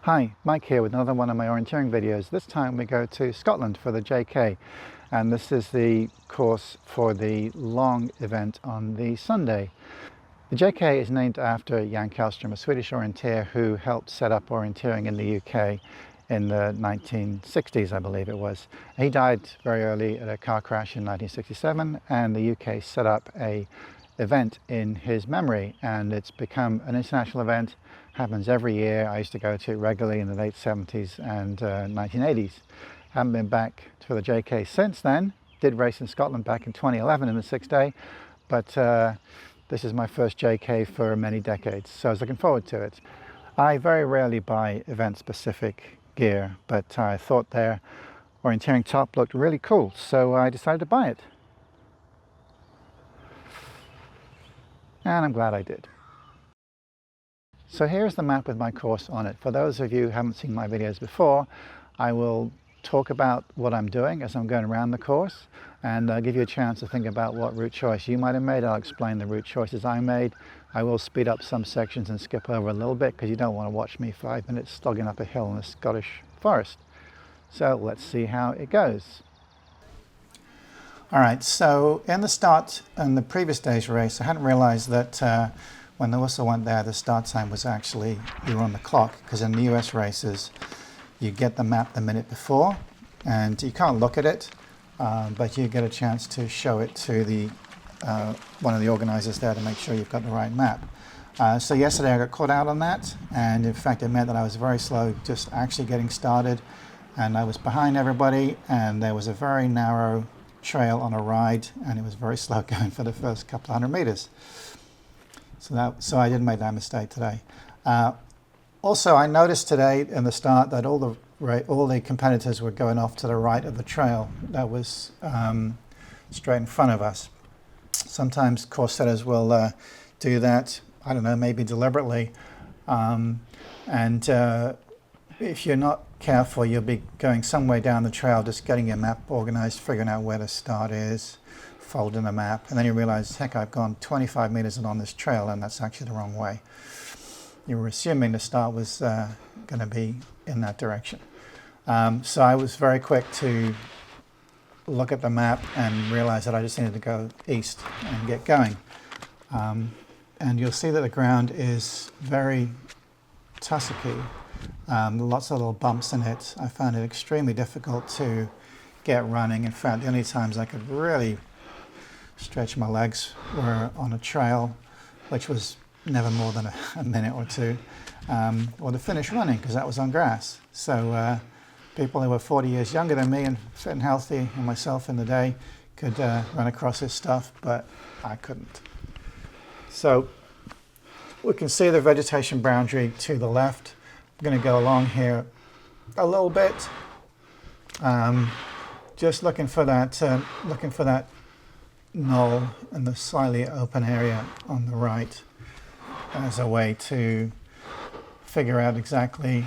Hi, Mike here with another one of my orienteering videos. This time we go to Scotland for the JK, and this is the course for the long event on the Sunday. The JK is named after Jan Kallström, a Swedish orienteer who helped set up orienteering in the UK in the 1960s, I believe it was. He died very early at a car crash in 1967, and the UK set up a event in his memory, and it's become an international event. Happens every year. I used to go to it regularly in the late 70s and 1980s. Haven't been back to the JK since then. Did race in Scotland back in 2011 in the 6-day, but this is my first JK for many decades, so I was looking forward to it. I very rarely buy event-specific gear, but I thought their orienteering top looked really cool, so I decided to buy it. And I'm glad I did. So here's the map with my course on it. For those of you who haven't seen my videos before, I will talk about what I'm doing as I'm going around the course, and I'll give you a chance to think about what route choice you might have made. I'll explain the route choices I made. I will speed up some sections and skip over a little bit because you don't want to watch me 5 minutes slogging up a hill in the Scottish forest. So let's see how it goes. Alright, so in the start in the previous day's race, I hadn't realized that when the whistle went there, the start time was actually, you were on the clock, because in the US races, you get the map the minute before, and you can't look at it, but you get a chance to show it to the one of the organizers there to make sure you've got the right map. So yesterday I got caught out on that, and in fact it meant that I was very slow just actually getting started, and I was behind everybody, and there was a very narrow trail on a ride, and it was very slow going for the first couple of 100 meters. So I didn't make that mistake today. Also, I noticed today in the start that all the competitors were going off to the right of the trail that was straight in front of us. Sometimes course setters will do that, I don't know, maybe deliberately. If you're not careful, you'll be going some way down the trail, just getting your map organized, figuring out where the start is, folding the map, and then you realize, heck, I've gone 25 meters along this trail, and that's actually the wrong way. You were assuming the start was going to be in that direction. So I was very quick to look at the map and realize that I just needed to go east and get going. And you'll see that the ground is very tussocky. Lots of little bumps in it. I found it extremely difficult to get running. In fact, the only times I could really stretch my legs were on a trail, which was never more than a minute or two, or to finish running, because that was on grass. So people who were 40 years younger than me and fit and healthy, and myself in the day, could run across this stuff, but I couldn't. So we can see the vegetation boundary to the left. I'm going to go along here a little bit, just looking for that knoll in the slightly open area on the right as a way to figure out exactly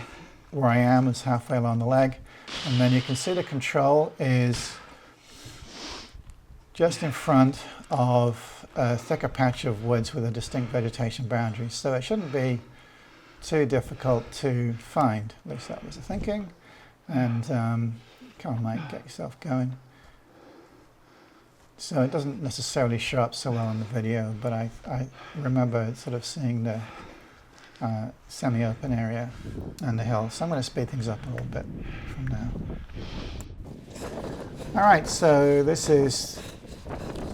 where I am. It's halfway along the leg, and then you can see the control is just in front of a thicker patch of woods with a distinct vegetation boundary, so it shouldn't be too difficult to find. At least that was the thinking. And come on, mate, get yourself going. So it doesn't necessarily show up so well in the video, but I remember sort of seeing the semi-open area and the hill. So I'm going to speed things up a little bit from now. All right, so this is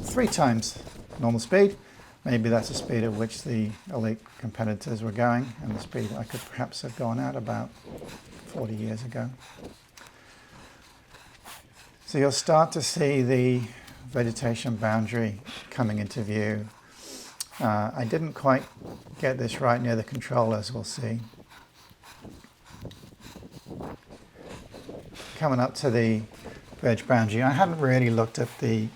3 times normal speed. Maybe that's the speed at which the elite competitors were going, and the speed I could perhaps have gone at about 40 years ago. So you'll start to see the vegetation boundary coming into view. I didn't quite get this right near the controllers, we'll see. Coming up to the veg boundary, I hadn't really looked at the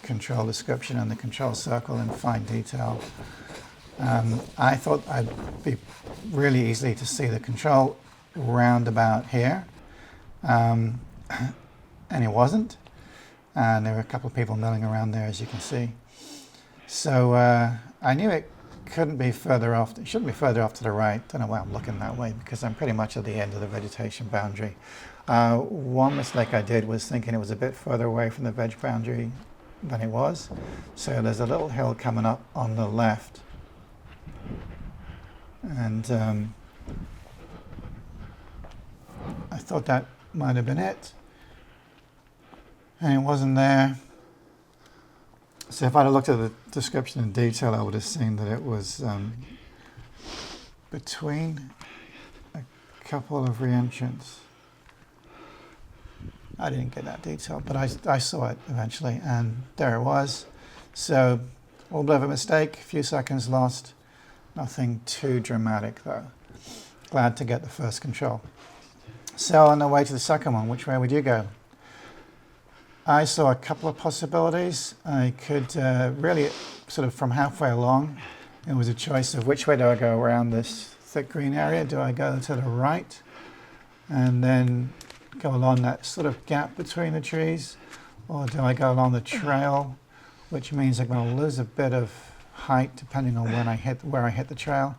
control description and the control circle in fine detail. I thought I'd be really easy to see the control round about here, and it wasn't. And there were a couple of people milling around there, as you can see. So I knew it couldn't be further off. It shouldn't be further off to the right. Don't know why I'm looking that way, because I'm pretty much at the end of the vegetation boundary. One mistake I did was thinking it was a bit further away from the veg boundary than it was. So there's a little hill coming up on the left, and I thought that might have been it, and it wasn't there. So if I'd have looked at the description in detail, I would have seen that it was between a couple of re-entrants. I didn't get that detail, but I saw it eventually, and there it was. So, a little bit of a mistake, a few seconds lost. Nothing too dramatic though. Glad to get the first control. So on the way to the second one, which way would you go? I saw a couple of possibilities. I could really, sort of from halfway along, it was a choice of which way do I go around this thick green area. Do I go to the right and then go along that sort of gap between the trees, or do I go along the trail, which means I'm going to lose a bit of height depending on when where I hit the trail,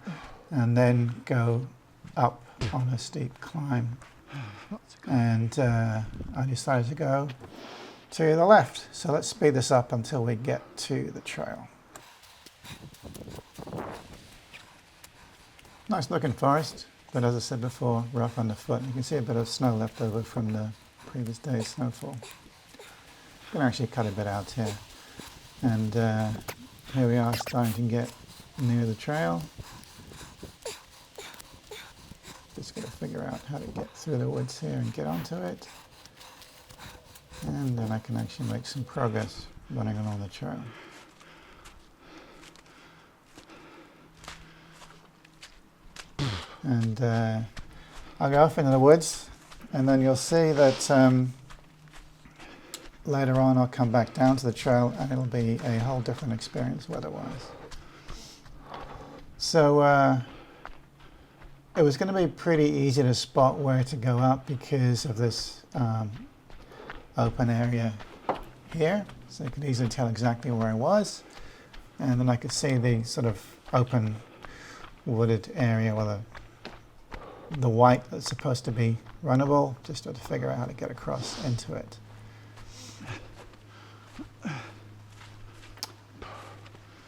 and then go up on a steep climb. And I decided to go to the left. So let's speed this up until we get to the trail. Nice looking forest, but as I said before, rough underfoot. You can see a bit of snow left over from the previous day's snowfall. I'm going to actually cut a bit out here. And here we are, starting to get near the trail. Just got to figure out how to get through the woods here and get onto it. And then I can actually make some progress running along the trail. And I'll go off into the woods, and then you'll see that later on I'll come back down to the trail, and it'll be a whole different experience weather-wise. So it was going to be pretty easy to spot where to go up because of this open area here, so I could easily tell exactly where I was, and then I could see the sort of open wooded area with the white that's supposed to be runnable, just to figure out how to get across into it.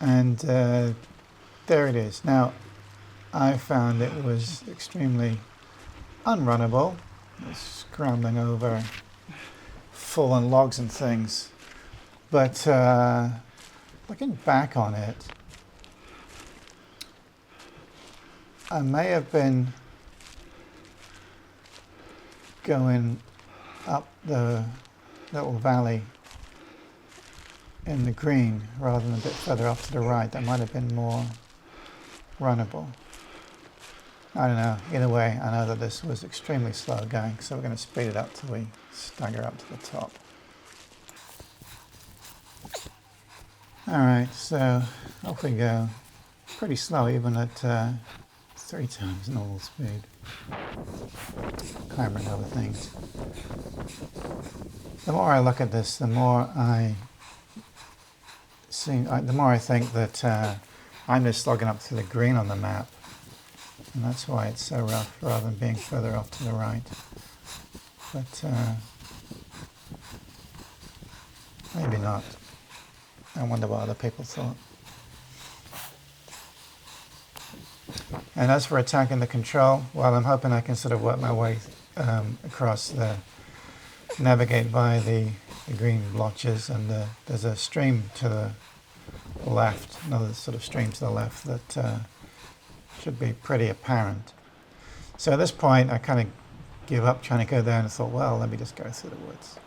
And there it is. Now, I found it was extremely unrunnable. It was scrambling over fallen logs and things. But looking back on it, I may have been going up the little valley in the green rather than a bit further off to the right. That might have been more runnable. I don't know. Either way, I know that this was extremely slow going, so we're going to speed it up till we stagger up to the top. Alright, so off we go. Pretty slow even at 3 times normal speed. Clambering over things. The more I look at this, the more I think that I'm just slogging up through the green on the map, and that's why it's so rough rather than being further off to the right. But maybe not. I wonder what other people thought. And as for attacking the control, well, I'm hoping I can sort of work my way across navigate by the green blotches, and there's a stream to the left, another sort of stream to the left that should be pretty apparent. So at this point I kind of give up trying to go there and thought, well, let me just go through the woods.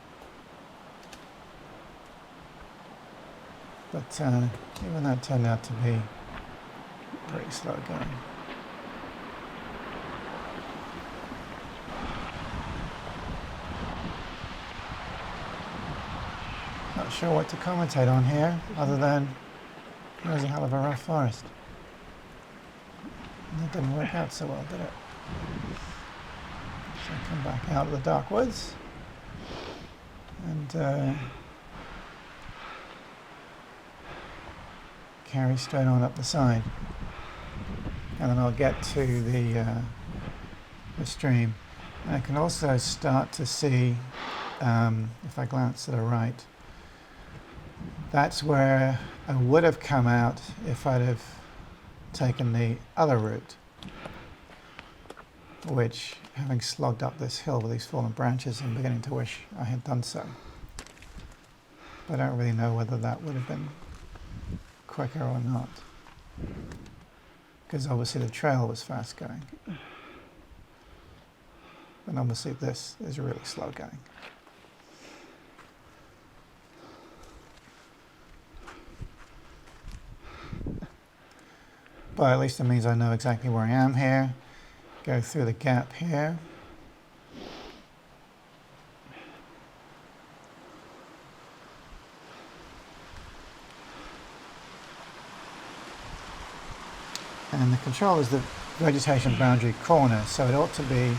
But even that turned out to be pretty slow going. Not sure what to commentate on here, other than it was a hell of a rough forest. And that didn't work out so well, did it? So I come back out of the dark woods and carry straight on up the side. and then I'll get to the stream. And I can also start to see, if I glance to the right, that's where I would have come out if I'd have taken the other route, which, having slogged up this hill with these fallen branches, I'm beginning to wish I had done so. But I don't really know whether that would have been quicker or not, because obviously the trail was fast going, and obviously this is really slow going. But at least it means I know exactly where I am here. Go through the gap here. And the control is the vegetation boundary corner, so it ought to be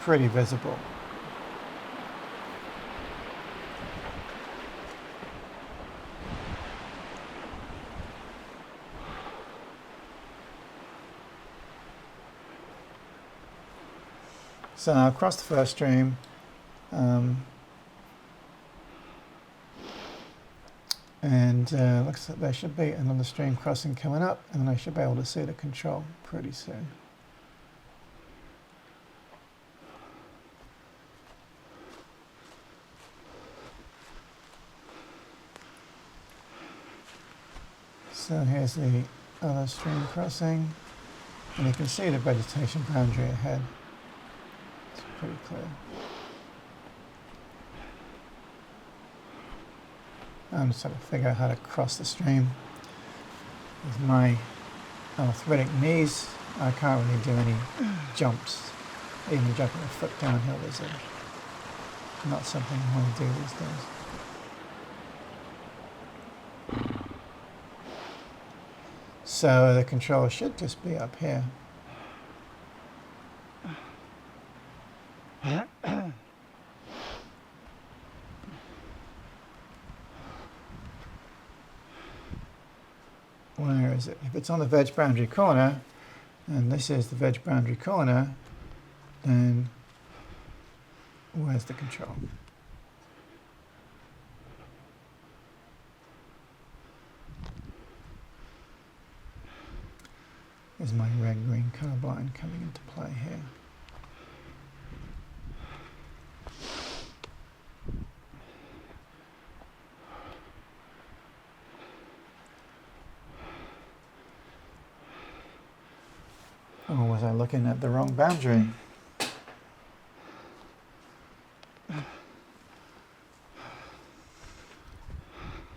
pretty visible. So now across the first stream, and looks like there should be another stream crossing coming up, and I should be able to see the control pretty soon. So here's the other stream crossing, and you can see the vegetation boundary ahead. It's pretty clear. I'm just trying to figure out how to cross the stream. With my arthritic knees, I can't really do any jumps. Even jumping a foot downhill is not something I want to do these days. So the control should just be up here. Where is it? If it's on the veg boundary corner, and this is the veg boundary corner, then where's the control? Is my red-green colour blind coming into play here? Or was I looking at the wrong boundary?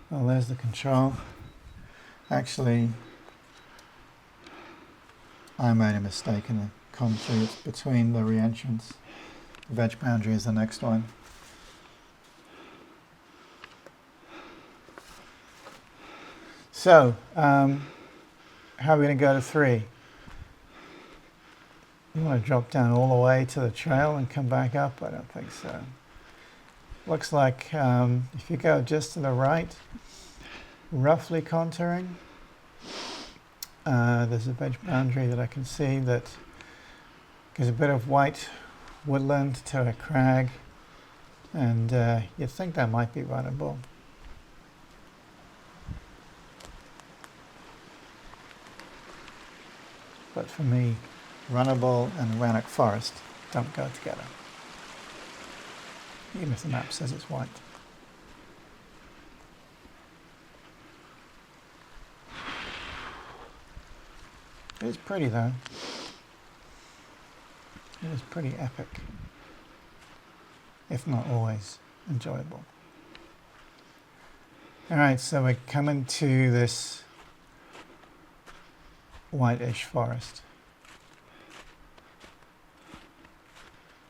Well, there's the control. Actually, I made a mistake in the commentary. It's between the re-entrance. The veg boundary is the next one. So, how are we going to go to 3? You want to drop down all the way to the trail and come back up? I don't think so. Looks like if you go just to the right, roughly contouring, there's a veg boundary that I can see that gives a bit of white woodland to a crag, and you'd think that might be runnable. But for me, runnable and Rannoch Forest don't go together, even if the map says it's white. It is pretty though. It is pretty epic, if not always enjoyable. Alright, so we're coming to this whitish forest.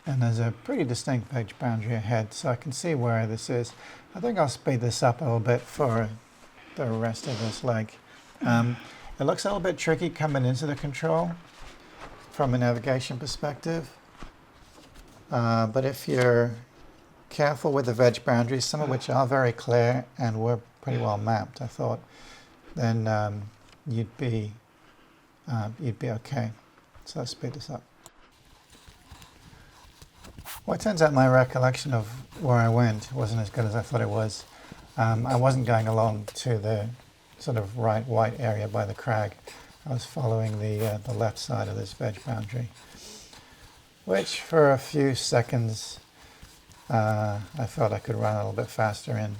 And there's a pretty distinct veg boundary ahead, so I can see where this is. I think I'll speed this up a little bit for the rest of this leg. It looks a little bit tricky coming into the control from a navigation perspective. But if you're careful with the veg boundaries, some of which are very clear and were pretty well mapped, I thought, then you'd be you'd be okay. So let's speed this up. Well, it turns out my recollection of where I went wasn't as good as I thought it was. I wasn't going along to the sort of right white area by the crag. I was following the left side of this veg boundary, which for a few seconds I felt I could run a little bit faster in,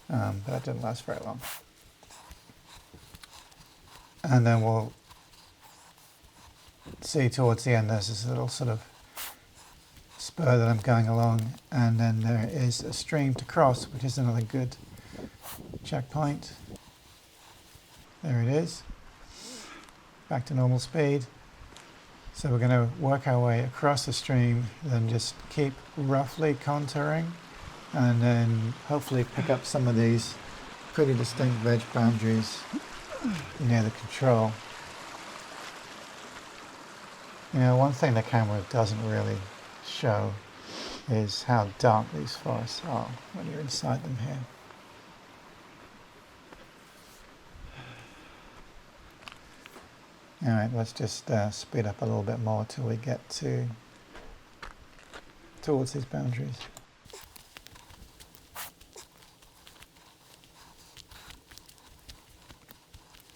but that didn't last very long. And then we'll see towards the end there's this little sort of spur that I'm going along, and then there is a stream to cross, which is another good checkpoint. There it is. Back to normal speed. So we're going to work our way across the stream, then just keep roughly contouring, and then hopefully pick up some of these pretty distinct veg boundaries near the control. You know, one thing the camera doesn't really show is how dark these forests are when you're inside them here. Alright, let's just speed up a little bit more till we get towards these boundaries.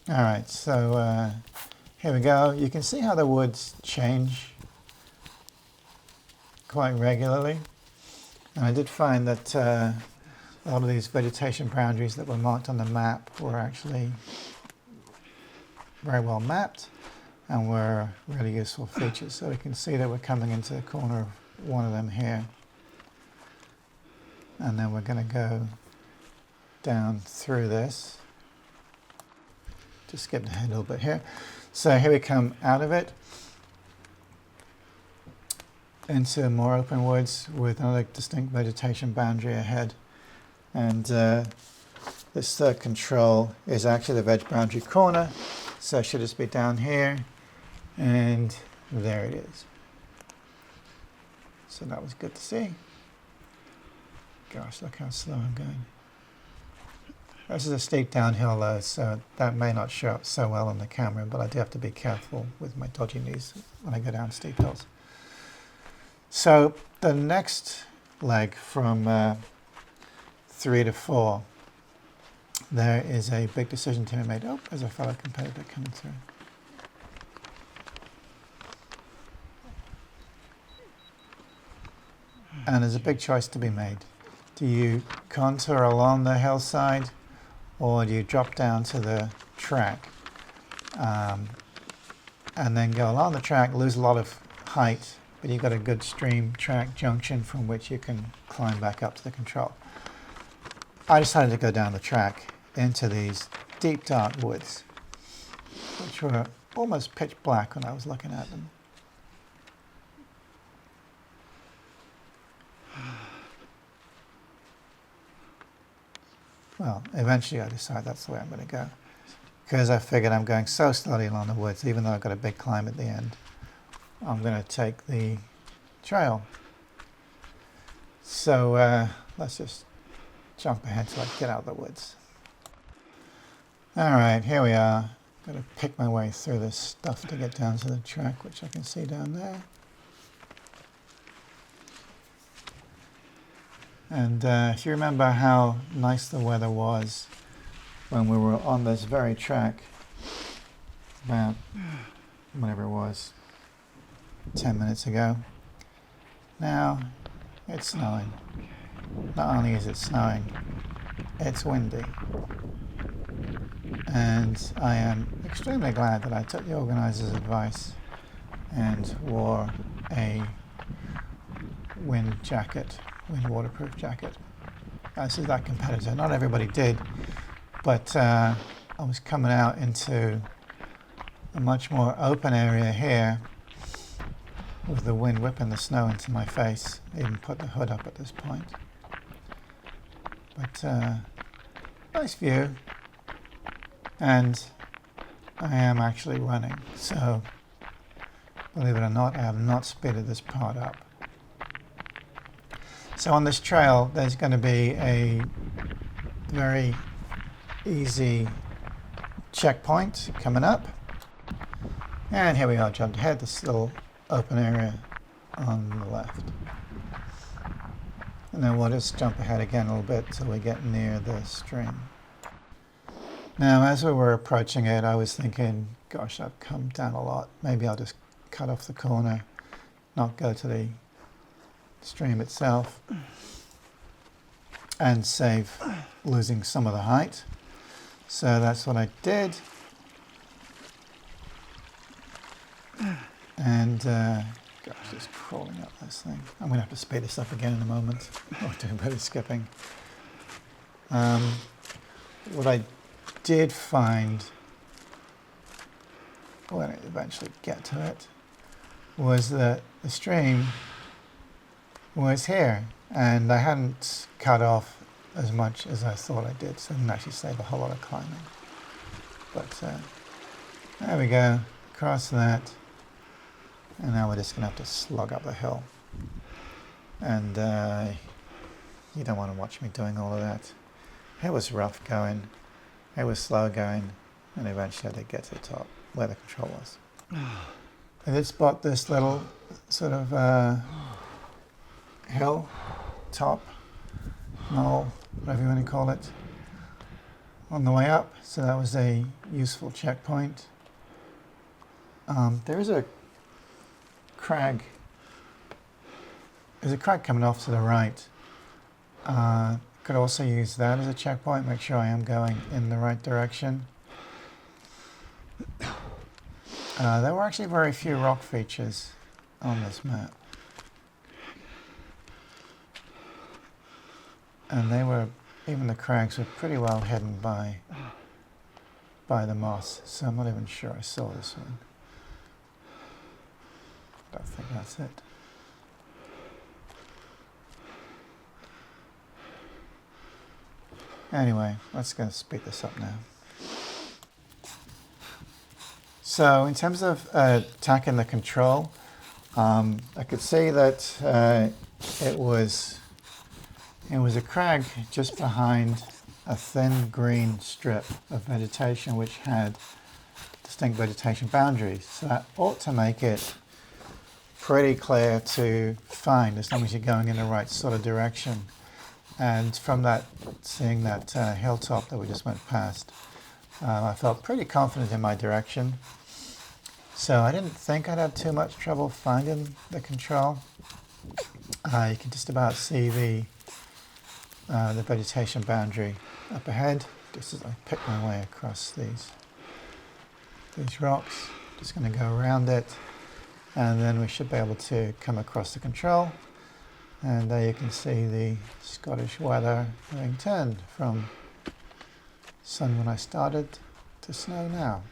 Alright, so here we go. You can see how the woods change quite regularly. And I did find that a lot of these vegetation boundaries that were marked on the map were actually very well mapped and were really useful features. So we can see that we're coming into the corner of one of them here. And then we're going to go down through this. Just skip ahead a little bit here. So here we come out of it into more open woods with another distinct vegetation boundary ahead. And this third control is actually the veg boundary corner. So it should just be down here, and there it is. So that was good to see. Gosh, look how slow I'm going. This is a steep downhill though, so that may not show up so well on the camera, but I do have to be careful with my dodgy knees when I go down steep hills. So the next leg from 3 to 4, there is a big decision to be made. Oh, there's a fellow competitor coming through. And there's a big choice to be made. Do you contour along the hillside, or do you drop down to the track and then go along the track, lose a lot of height, but you've got a good stream track junction from which you can climb back up to the control? I decided to go down the track into these deep dark woods, which were almost pitch black when I was looking at them. Well, eventually I decided that's the way I'm going to go, because I figured I'm going so slowly along the woods, even though I've got a big climb at the end, I'm going to take the trail. So let's just jump ahead so I can get out of the woods. Alright, here we are. Got to pick my way through this stuff to get down to the track, which I can see down there. And if you remember how nice the weather was when we were on this very track about, whatever it was, 10 minutes ago. Now it's snowing. Not only is it snowing, it's windy. And I am extremely glad that I took the organizer's advice and wore a wind waterproof jacket. This is that competitor. Not everybody did, but I was coming out into a much more open area here with the wind whipping the snow into my face. I even put the hood up at this point. But nice view. And I am actually running, so believe it or not, I have not speeded this part up. So on this trail, there's going to be a very easy checkpoint coming up. And here we are, jumped ahead, this little open area on the left. And then we'll just jump ahead again a little bit till we get near the stream. Now, as we were approaching it, I was thinking, gosh, I've come down a lot. Maybe I'll just cut off the corner, not go to the stream itself, and save losing some of the height. So that's what I did. And gosh, just crawling up this thing. I'm going to have to speed this up again in a moment. Or do a bit of skipping. What I did find, when I eventually get to it, was that the stream was here, and I hadn't cut off as much as I thought I did, so I didn't actually save a whole lot of climbing. But there we go, across that, and now we're just going to have to slog up the hill. And you don't want to watch me doing all of that. It was rough going, it was slow going, and eventually I did get to the top, where the control was. I did spot this little sort of hill, top, knoll, whatever you want to call it, on the way up, so that was a useful checkpoint. There is a crag, there's a crag coming off to the right. Could also use that as a checkpoint, make sure I am going in the right direction. There were actually very few rock features on this map. And they were, even the crags were pretty well hidden by the moss, so I'm not even sure I saw this one. I don't think that's it. Anyway, let's go speed this up now. So in terms of attacking the control, I could see that it was a crag just behind a thin green strip of vegetation which had distinct vegetation boundaries. So that ought to make it pretty clear to find as long as you're going in the right sort of direction. And from that, seeing that hilltop that we just went past, I felt pretty confident in my direction. So I didn't think I'd have too much trouble finding the control. You can just about see the vegetation boundary up ahead, just as I pick my way across these rocks. Just going to go around it, and then we should be able to come across the control. And there you can see the Scottish weather having turned from sun when I started to snow now.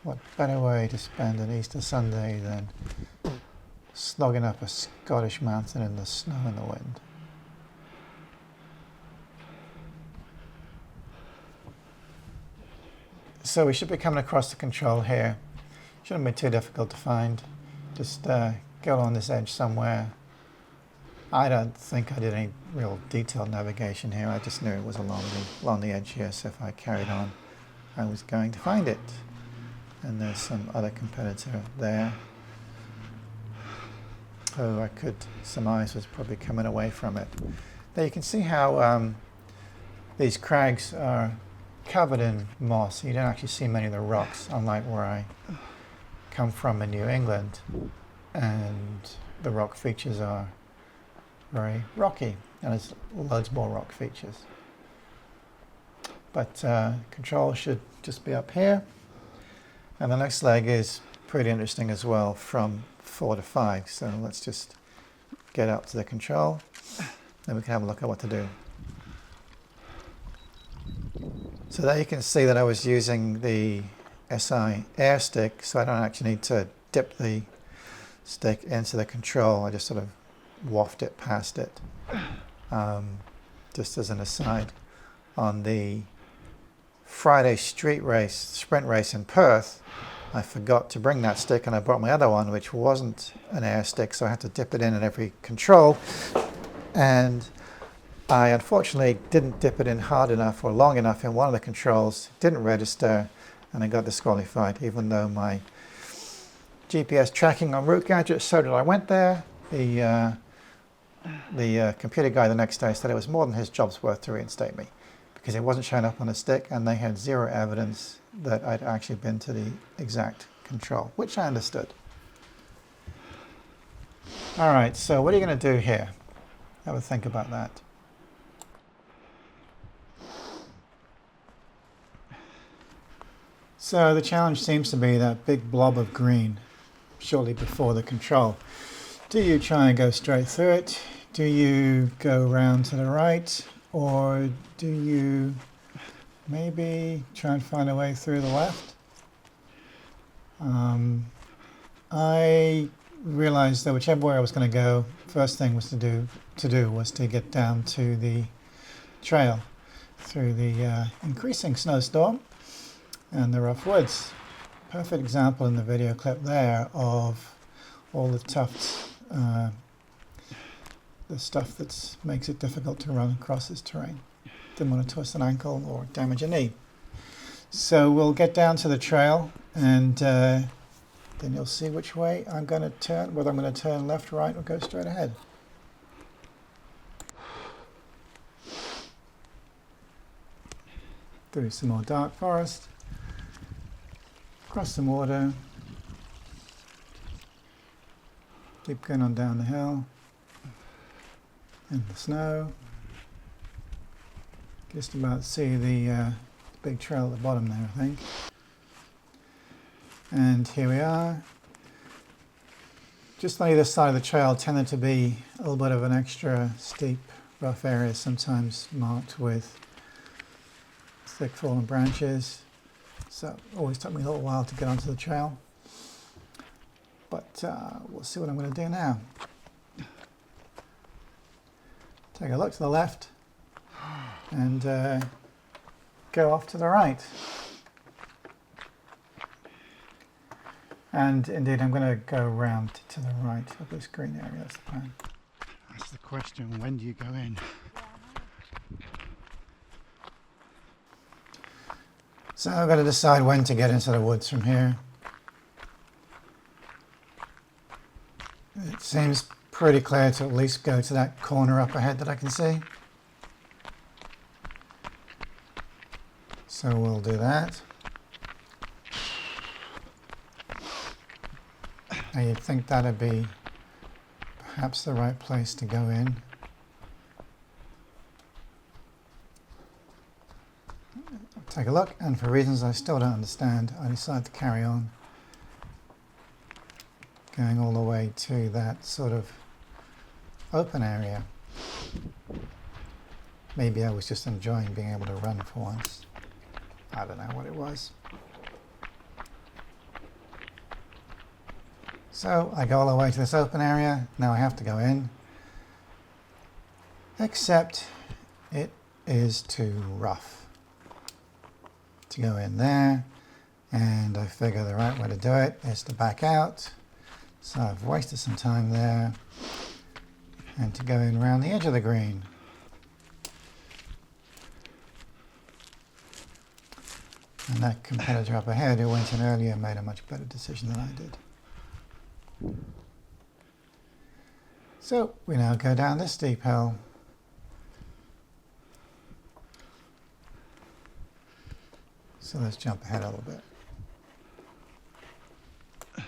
What better way to spend an Easter Sunday than slogging up a Scottish mountain in the snow and the wind? So we should be coming across the control here. Shouldn't be too difficult to find. Just go on this edge somewhere. I don't think I did any real detailed navigation here. I just knew it was along the edge here, so if I carried on, I was going to find it. And there's some other competitor there who I could surmise was probably coming away from it. Now you can see how these crags are covered in moss. You don't actually see many of the rocks, unlike where I come from in New England. And the rock features are very rocky, and there's loads more rock features. But control should just be up here. And the next leg is pretty interesting as well, from 4 to 5. So let's just get up to the control, then we can have a look at what to do. So there you can see that I was using the SI air stick, so I don't actually need to dip the stick into the control. I just sort of waft it past it. Just as an aside, on the Friday sprint race in Perth, I forgot to bring that stick, and I brought my other one, which wasn't an air stick, so I had to dip it in at every control. And I unfortunately didn't dip it in hard enough or long enough in one of the controls, didn't register, and I got disqualified, even though my GPS tracking on Route Gadget showed that I went there. The computer guy the next day said it was more than his job's worth to reinstate me, because it wasn't showing up on a stick, and they had zero evidence that I'd actually been to the exact control, which I understood. All right, so what are you going to do here? Have a think about that. So the challenge seems to be that big blob of green shortly before the control. Do you try and go straight through it? Do you go round to the right? Or do you maybe try and find a way through the left? I realized that whichever way I was going to go, first thing was to get down to the trail through the increasing snowstorm and the rough woods. Perfect example in the video clip there of all the tufts, the stuff that makes it difficult to run across this terrain. Didn't want to twist an ankle or damage a knee. So we'll get down to the trail, and then you'll see which way I'm going to turn, whether I'm going to turn left, right, or go straight ahead. Through some more dark forest, across some water, keep going on down the hill, in the snow. Just about see the big trail at the bottom there, I think. And here we are. Just on either side of the trail tended to be a little bit of an extra steep, rough area, sometimes marked with thick fallen branches. So it always took me a little while to get onto the trail. But we'll see what I'm going to do now. Take a look to the left and go off to the right. And indeed, I'm going to go round to the right of this green area. That's the plan. That's the question. When do you go in? So I've got to decide when to get into the woods from here. It seems pretty clear to at least go to that corner up ahead that I can see. So we'll do that. Now you'd think that'd be perhaps the right place to go in. Take a look, and for reasons I still don't understand, I decided to carry on, going all the way to that sort of open area. Maybe I was just enjoying being able to run for once. I don't know what it was. So I go all the way to this open area. Now I have to go in, except it is too rough to go in there, and I figure the right way to do it is to back out. So I've wasted some time there, and to go in around the edge of the green. And that competitor up ahead who went in earlier made a much better decision than I did. So we now go down this steep hill. So let's jump ahead a little bit.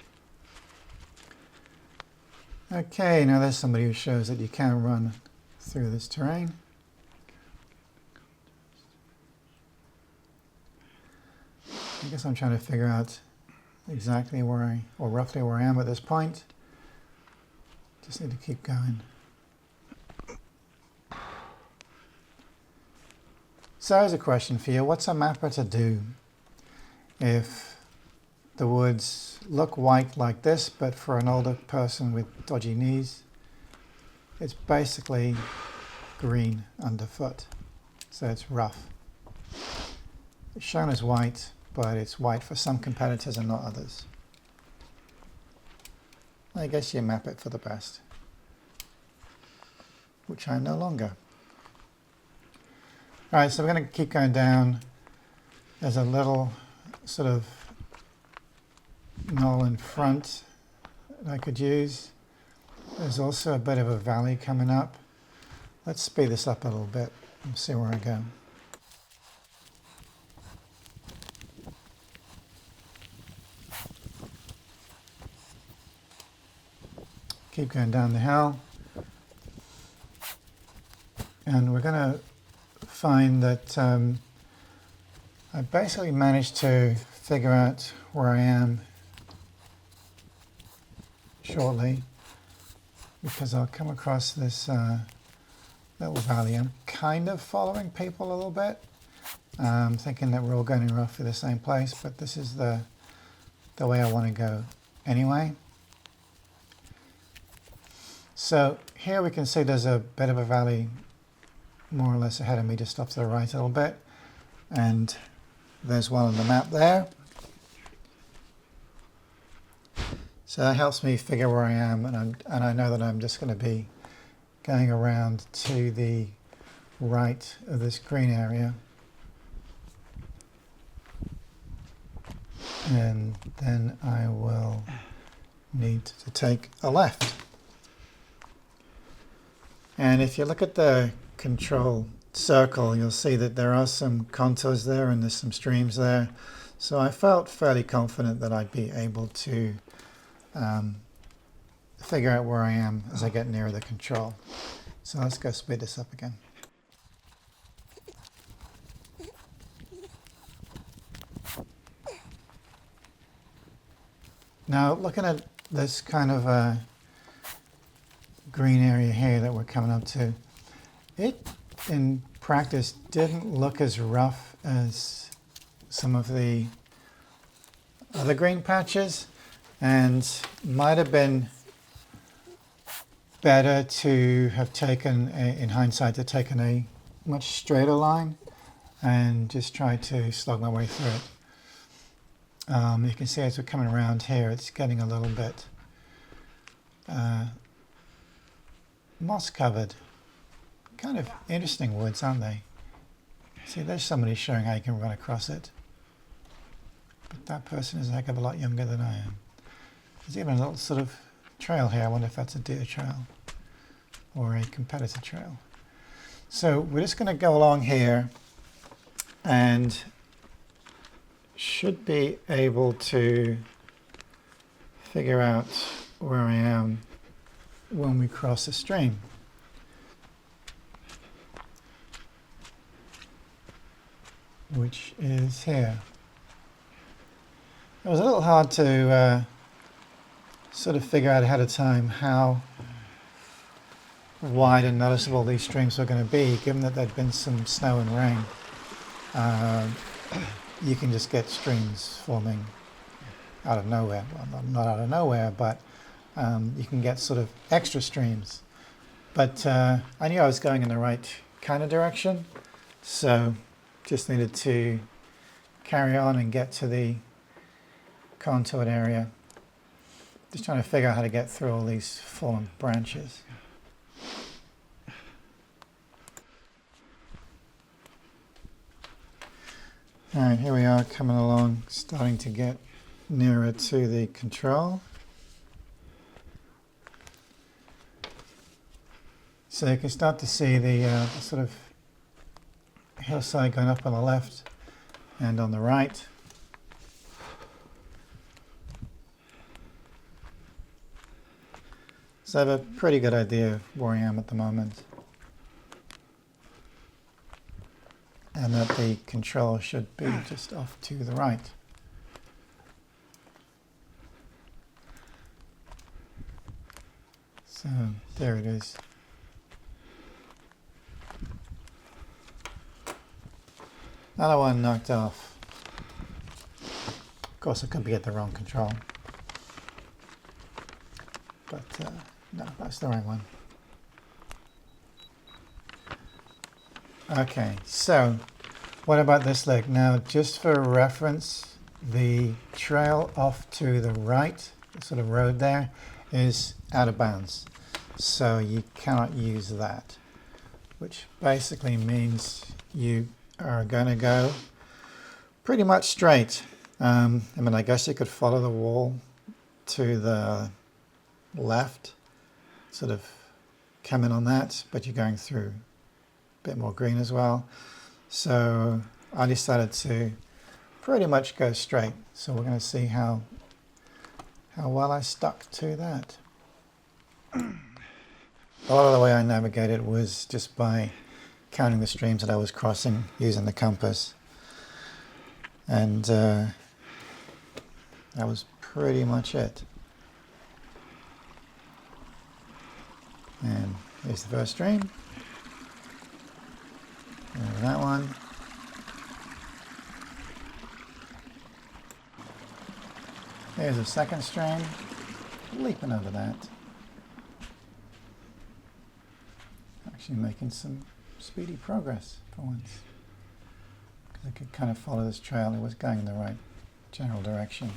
Okay, now there's somebody who shows that you can run through this terrain. I guess I'm trying to figure out exactly where or roughly where I am at this point. Just need to keep going. So here's a question for you. What's a mapper to do if the woods look white like this, but for an older person with dodgy knees, it's basically green underfoot. So it's rough. It's shown as white, but it's white for some competitors and not others. I guess you map it for the best, which I'm no longer. All right, so we're going to keep going down. There's a little sort of knoll in front that I could use. There's also a bit of a valley coming up. Let's speed this up a little bit and see where I go. Keep going down the hill. And we're going to find that I basically managed to figure out where I am shortly, because I'll come across this little valley. I'm kind of following people a little bit, thinking that we're all going roughly the same place, but this is the way I want to go anyway. So here we can see there's a bit of a valley more or less ahead of me, just off to the right a little bit, and there's one on the map there. So that helps me figure where I am, and I know that I'm just going to be going around to the right of this green area, and then I will need to take a left. And if you look at the control circle, you'll see that there are some contours there and there's some streams there. So I felt fairly confident that I'd be able to figure out where I am as I get nearer the control. So let's go speed this up again. Now, looking at this kind of green area here that we're coming up to, it in practice didn't look as rough as some of the other green patches, and might have been better to have taken, in hindsight, to taken a much straighter line and just try to slog my way through it. You can see as we're coming around here, it's getting a little bit moss covered. Kind of interesting woods, aren't they? See, there's somebody showing how you can run across it. But that person is a heck of a lot younger than I am. There's even a little sort of trail here. I wonder if that's a deer trail or a competitor trail. So we're just going to go along here and should be able to figure out where I am when we cross the stream. Which is here. It was a little hard to sort of figure out ahead of time how wide and noticeable these streams were going to be, given that there'd been some snow and rain. You can just get streams forming out of nowhere. Well, not out of nowhere, but you can get sort of extra streams. But I knew I was going in the right kind of direction, so just needed to carry on and get to the contoured area. Just trying to figure out how to get through all these fallen branches. All right, here we are coming along, starting to get nearer to the control. So you can start to see the sort of hillside going up on the left and on the right. So I have a pretty good idea of where I am at the moment. And that the control should be just off to the right. So there it is. Another one knocked off. Of course, I could be at the wrong control. But no, that's the right one. Okay, so what about this lake? Now, just for reference, the trail off to the right, the sort of road there, is out of bounds. So you cannot use that, which basically means you are going to go pretty much straight. I mean, I guess you could follow the wall to the left, sort of come in on that, but you're going through a bit more green as well. So I decided to pretty much go straight. So we're going to see how well I stuck to that. A lot of the way I navigated was just by counting the streams that I was crossing using the compass. And that was pretty much it. And here's the first stream. And that one. Here's a second stream. Leaping over that. Actually making some speedy progress for once. Because I could kind of follow this trail. It was going in the right general direction.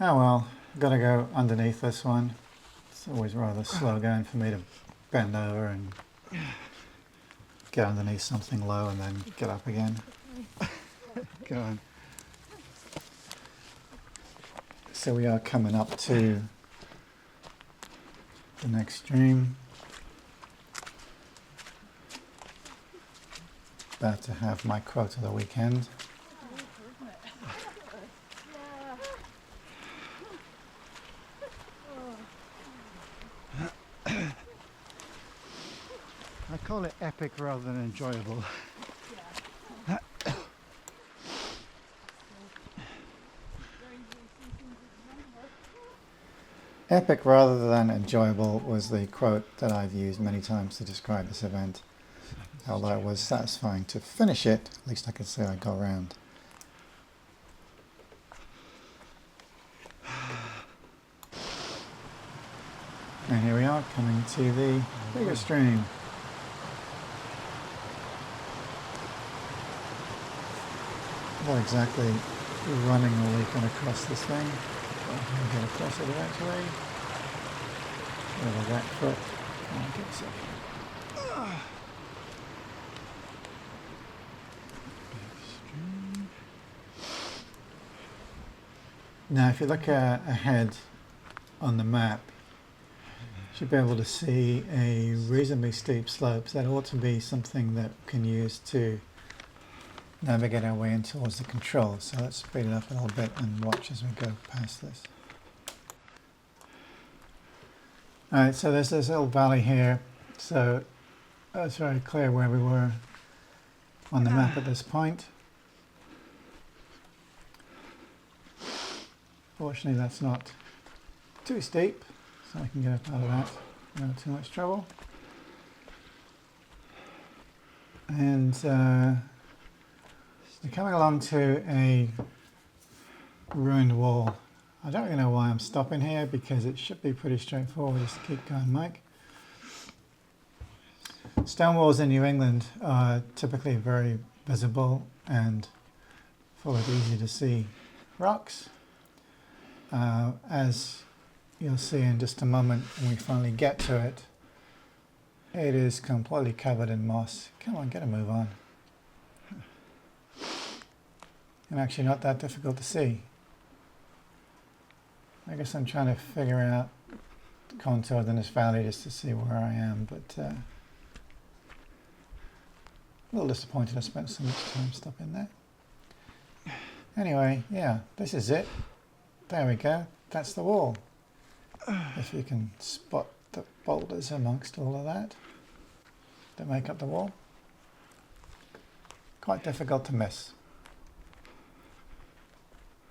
Oh well, I've got to go underneath this one. It's always rather slow going for me to bend over and get underneath something low and then get up again. Go on. So we are coming up to the next stream. About to have my quote of the weekend. I call it epic rather than enjoyable. Epic rather than enjoyable was the quote that I've used many times to describe this event. Although it was satisfying to finish it, at least I could say I got around. And here we are, coming to the bigger stream. Not exactly running or leaping across this thing. I'll get across it eventually. With a wet foot. Come on, give it a second. Now, if you look ahead on the map, you should be able to see a reasonably steep slope. So that ought to be something that we can use to navigate our way in towards the control. So let's speed it up a little bit and watch as we go past this. Alright, so there's this little valley here. So it's very clear where we were on the map at this point. Fortunately, that's not too steep, so I can get up out of that without too much trouble. And we're coming along to a ruined wall. I don't really know why I'm stopping here because it should be pretty straightforward. Just keep going, Mike. Stone walls in New England are typically very visible and full of easy to see rocks. As you'll see in just a moment when we finally get to it, it is completely covered in moss. Come on, get a move on. And actually not that difficult to see. I guess I'm trying to figure out the contours in this valley just to see where I am, but a little disappointed I spent so much time stopping there. Anyway, yeah, this is it. There we go. That's the wall. If you can spot the boulders amongst all of that make up the wall. Quite difficult to miss.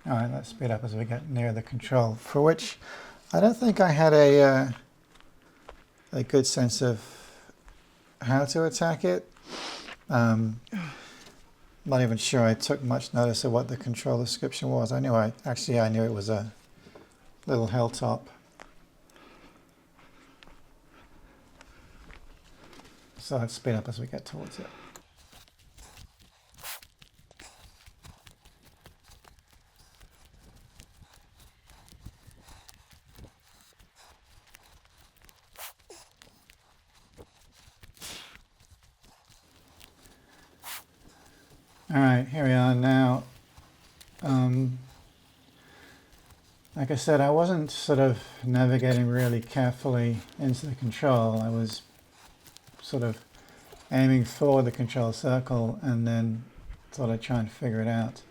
Alright, let's speed up as we get near the control, for which I don't think I had a good sense of how to attack it. Not even sure I took much notice of what the control description was. I knew it was a little hilltop. So let's speed up as we get towards it. Alright, here we are now. Like I said, I wasn't sort of navigating really carefully into the control. I was sort of aiming for the control circle and then sort of trying to figure it out.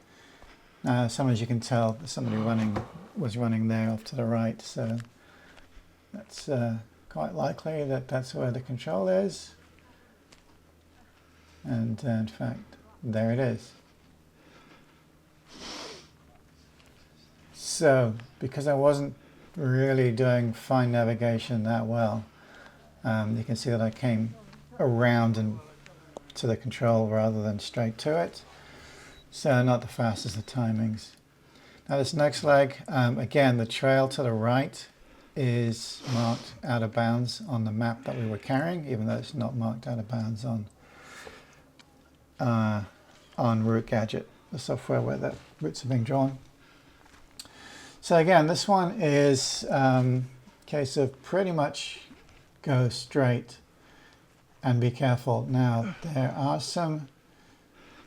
As you can tell, somebody was running there off to the right, so that's quite likely that that's where the control is. And in fact, there it is. So, because I wasn't really doing fine navigation that well, you can see that I came around and to the control rather than straight to it. So not the fastest of timings. Now this next leg, again, the trail to the right is marked out of bounds on the map that we were carrying, even though it's not marked out of bounds on Route Gadget, the software where the routes are being drawn. So again, this one is a case of pretty much go straight and be careful. Now, there are some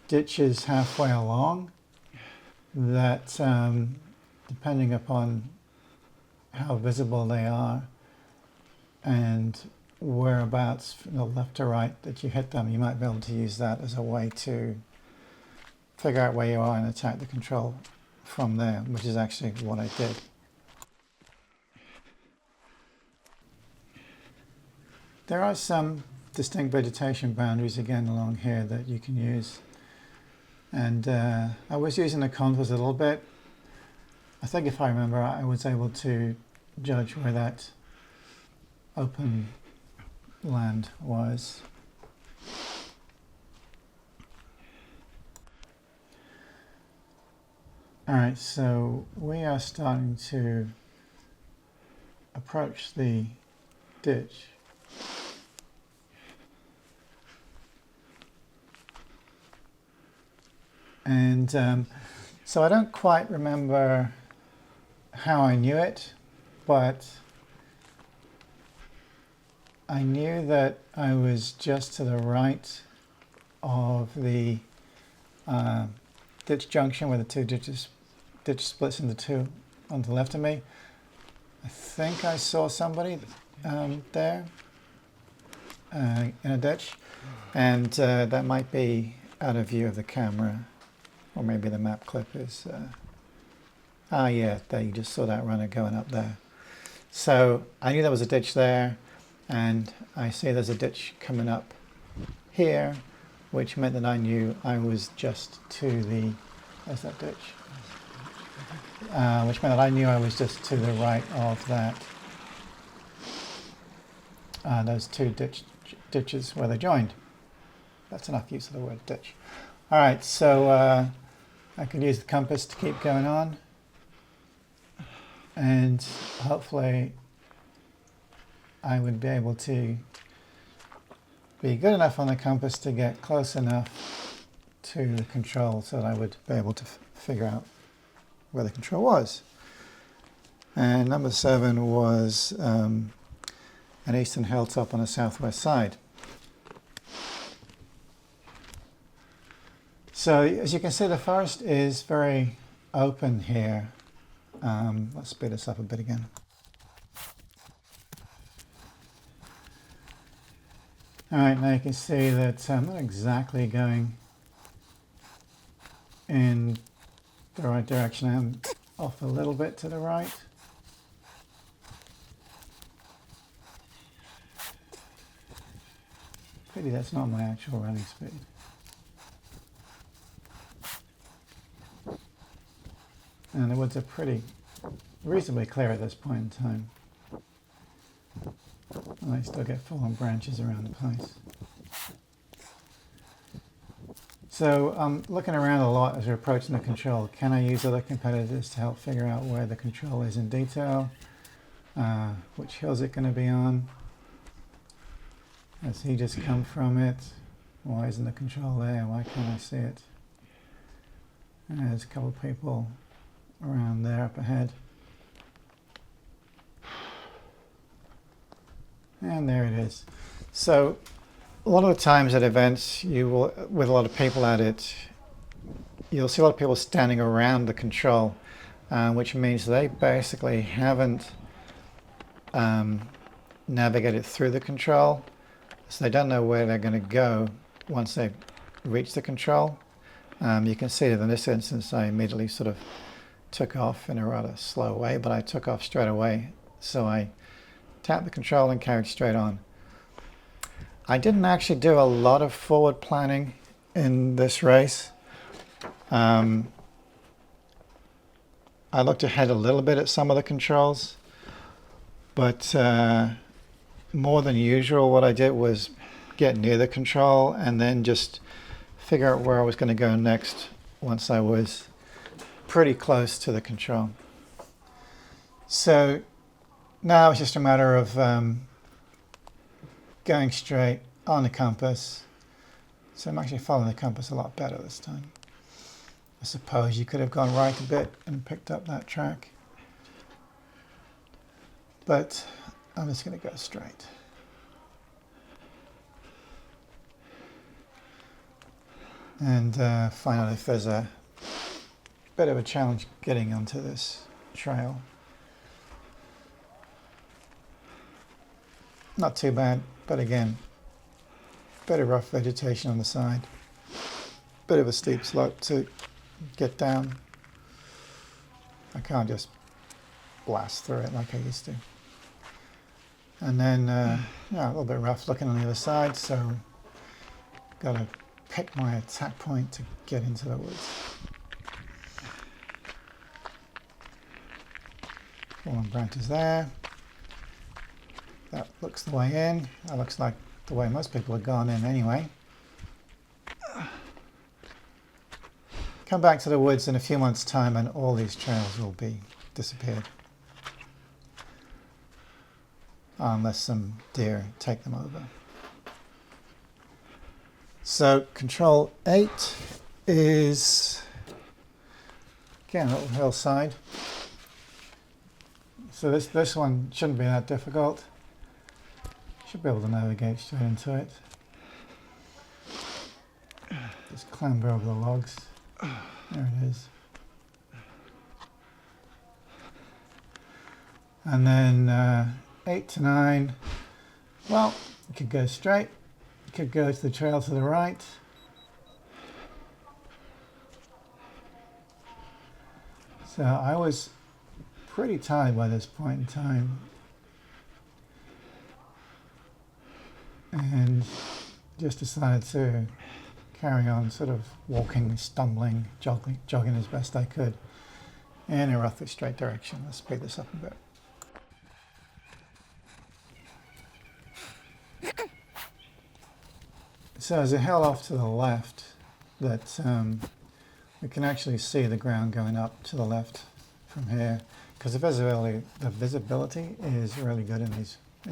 ditches halfway along that, depending upon how visible they are and whereabouts from the left to right that you hit them, you might be able to use that as a way to figure out where you are and attack the control from there, which is actually what I did. There are some distinct vegetation boundaries again along here that you can use, and I was using the contours a little bit. I think if I remember, I was able to judge where that open land was. Alright, so we are starting to approach the ditch. And so I don't quite remember how I knew it, but I knew that I was just to the right of the ditch junction where the two ditch splits into two on the left of me. I think I saw somebody there in a ditch, and that might be out of view of the camera, or maybe the map clip is yeah, there you just saw that runner going up there. So I knew there was a ditch there, and I see there's a ditch coming up here, which meant that I knew I was just to the, there's that ditch, which meant that I knew I was just to the right of that, those two ditches where they joined. That's enough use of the word ditch. All right, so I could use the compass to keep going on, and hopefully I would be able to be good enough on the compass to get close enough to the control so that I would be able to figure out where the control was. And number 7 was an eastern hilltop on the southwest side. So as you can see, the forest is very open here. Let's speed this up a bit again. Alright, now you can see that I'm not exactly going in the right direction. I'm off a little bit to the right. Pity that's not my actual running speed. And the woods are pretty reasonably clear at this point in time. And I still get fallen branches around the place. So I'm looking around a lot as we're approaching the control. Can I use other competitors to help figure out where the control is in detail? Which hill is it going to be on? Has he just come from it? Why isn't the control there? Why can't I see it? And there's a couple of people around there up ahead. And there it is. So a lot of the times at events, you will, with a lot of people at it, you'll see a lot of people standing around the control, which means they basically haven't navigated through the control, so they don't know where they're going to go once they reach the control. You can see that in this instance I immediately sort of took off in a rather slow way, but I took off straight away, so I tapped the control and carried straight on. I didn't actually do a lot of forward planning in this race. I looked ahead a little bit at some of the controls, but more than usual what I did was get near the control and then just figure out where I was going to go next once I was pretty close to the control. So now it's just a matter of going straight on the compass. So I'm actually following the compass a lot better this time. I suppose you could have gone right a bit and picked up that track, but I'm just going to go straight. And find out if there's a bit of a challenge getting onto this trail. Not too bad, but again, bit of rough vegetation on the side, bit of a steep slope to get down. I can't just blast through it like I used to. And then yeah, a little bit rough looking on the other side, so got to pick my attack point to get into the woods. Fallen branches there. That looks the way in. That looks like the way most people have gone in anyway. Come back to the woods in a few months' time and all these trails will be disappeared. Unless some deer take them over. So control 8 is, again, a little hillside. So this one shouldn't be that difficult. Should be able to navigate straight into it. Just clamber over the logs. There it is. And then 8 to 9. Well, you could go straight. You could go to the trail to the right. So I was pretty tired by this point in time. And just decided to carry on sort of walking, stumbling, jogging as best I could in a roughly straight direction. Let's speed this up a bit. So there's a hill off to the left that we can actually see the ground going up to the left from here, because the visibility is really good in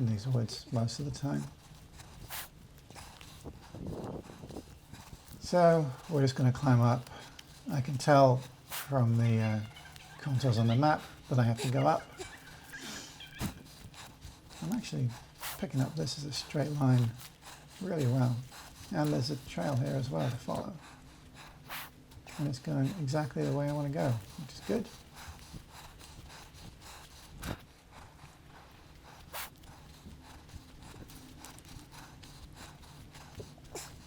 these woods most of the time. So we're just going to climb up. I can tell from the contours on the map that I have to go up. I'm actually picking up this as a straight line really well. And there's a trail here as well to follow. And it's going exactly the way I want to go, which is good.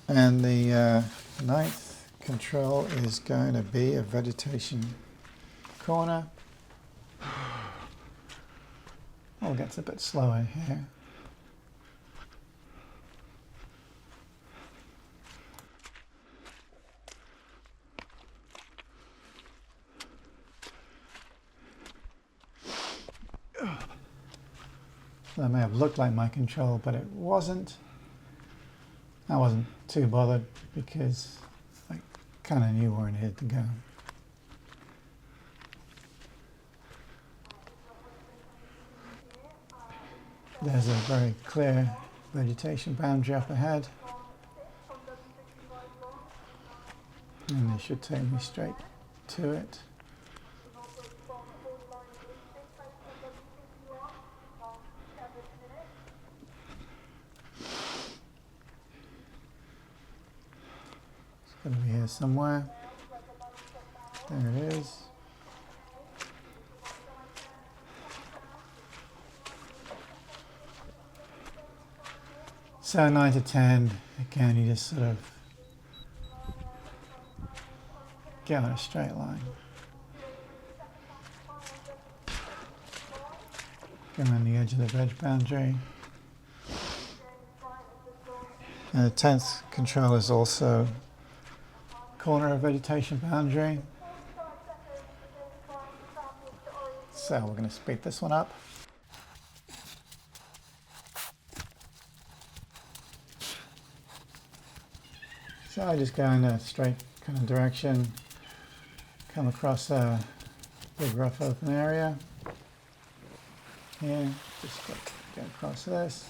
And the ninth control is going to be a vegetation corner. Oh, it gets a bit slower here. That may have looked like my control, but it wasn't. I wasn't too bothered because I kind of knew where I needed to go. There's a very clear vegetation boundary up ahead. And it should take me straight to it. It's going to be here somewhere. There it is. So 9 to 10, again you just sort of go in a straight line. Go around the edge of the veg boundary. And the 10th control is also corner of vegetation boundary. So we're going to speed this one up. So I just go in a straight kind of direction, come across a big rough open area. Here, just go across this.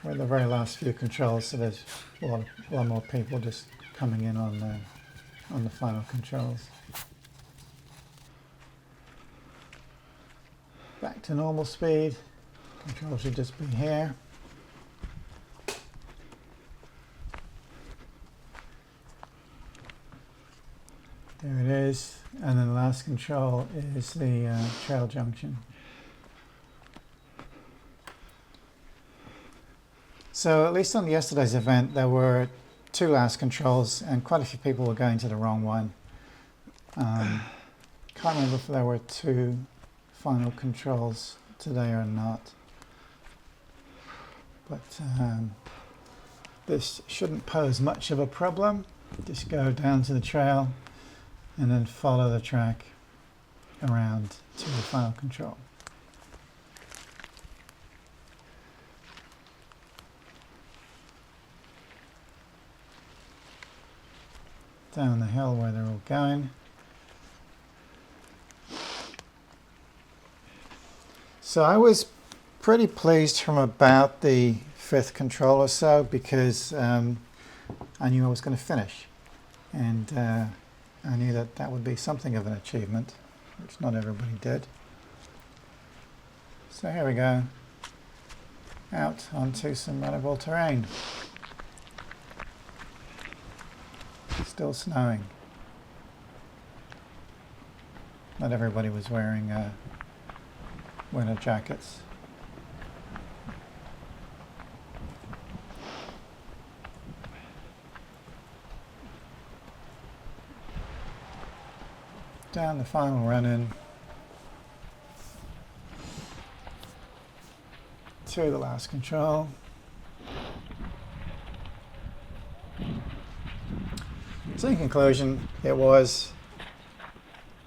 We're at the very last few controls, so there's a lot more people just coming in on the final controls. Back to normal speed. Control should just be here. There it is, and then the last control is the trail junction. So at least on yesterday's event there were 2 last controls and quite a few people were going to the wrong one. Can't remember if there were 2 final controls today or not. But this shouldn't pose much of a problem. Just go down to the trail and then follow the track around to the final control. Down the hill where they're all going. So I was pretty pleased from about the 5th control or so because I knew I was going to finish, and I knew that that would be something of an achievement, which not everybody did. So here we go, out onto some runnable terrain. Still snowing. Not everybody was wearing winter jackets. Down the final run-in to the last control. So in conclusion, it was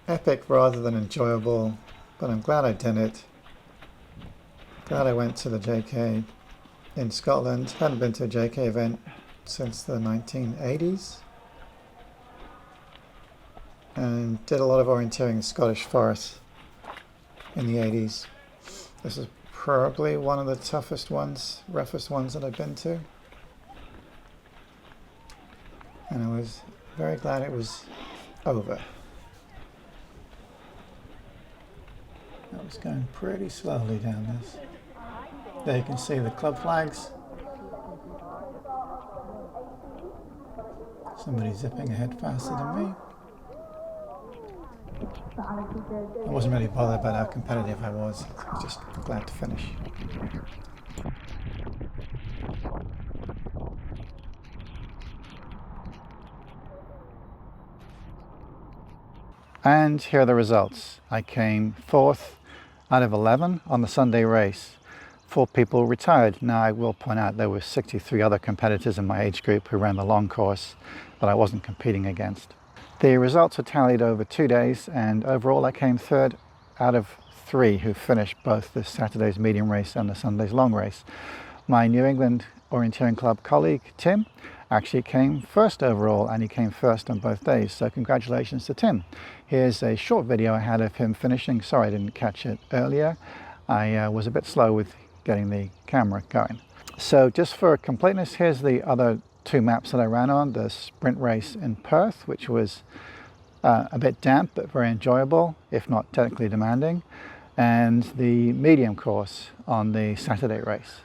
epic rather than enjoyable, but I'm glad I did it. Glad I went to the JK in Scotland. Hadn't been to a JK event since the 1980s. And did a lot of orienteering in Scottish forests in the 80s. This is probably one of the toughest ones, roughest ones that I've been to. And I was very glad it was over. I was going pretty slowly down this. There you can see the club flags. Somebody zipping ahead faster than me. I wasn't really bothered about how competitive I was just glad to finish. And here are the results. I came 4th out of 11 on the Sunday race. 4 people retired. Now I will point out there were 63 other competitors in my age group who ran the long course that I wasn't competing against. The results were tallied over 2 days, and overall I came 3rd out of 3 who finished both the Saturday's medium race and the Sunday's long race. My New England Orienteering Club colleague Tim actually came 1st overall, and he came 1st on both days, so congratulations to Tim. Here's a short video I had of him finishing. Sorry I didn't catch it earlier. I was a bit slow with getting the camera going. So just for completeness, here's the other 2 maps that I ran on. The sprint race in Perth, which was a bit damp but very enjoyable, if not technically demanding, and the medium course on the Saturday race.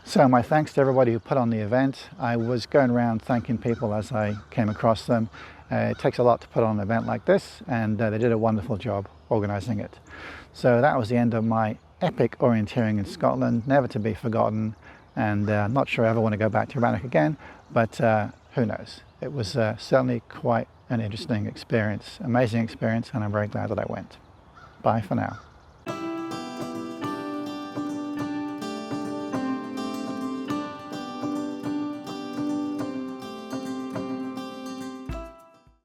So my thanks to everybody who put on the event. I was going around thanking people as I came across them. It takes a lot to put on an event like this, and they did a wonderful job organising it. So that was the end of my epic orienteering in Scotland, never to be forgotten, and not sure I ever want to go back to Rannoch again, but who knows. It was certainly quite an interesting experience, amazing experience, and I'm very glad that I went. Bye for now.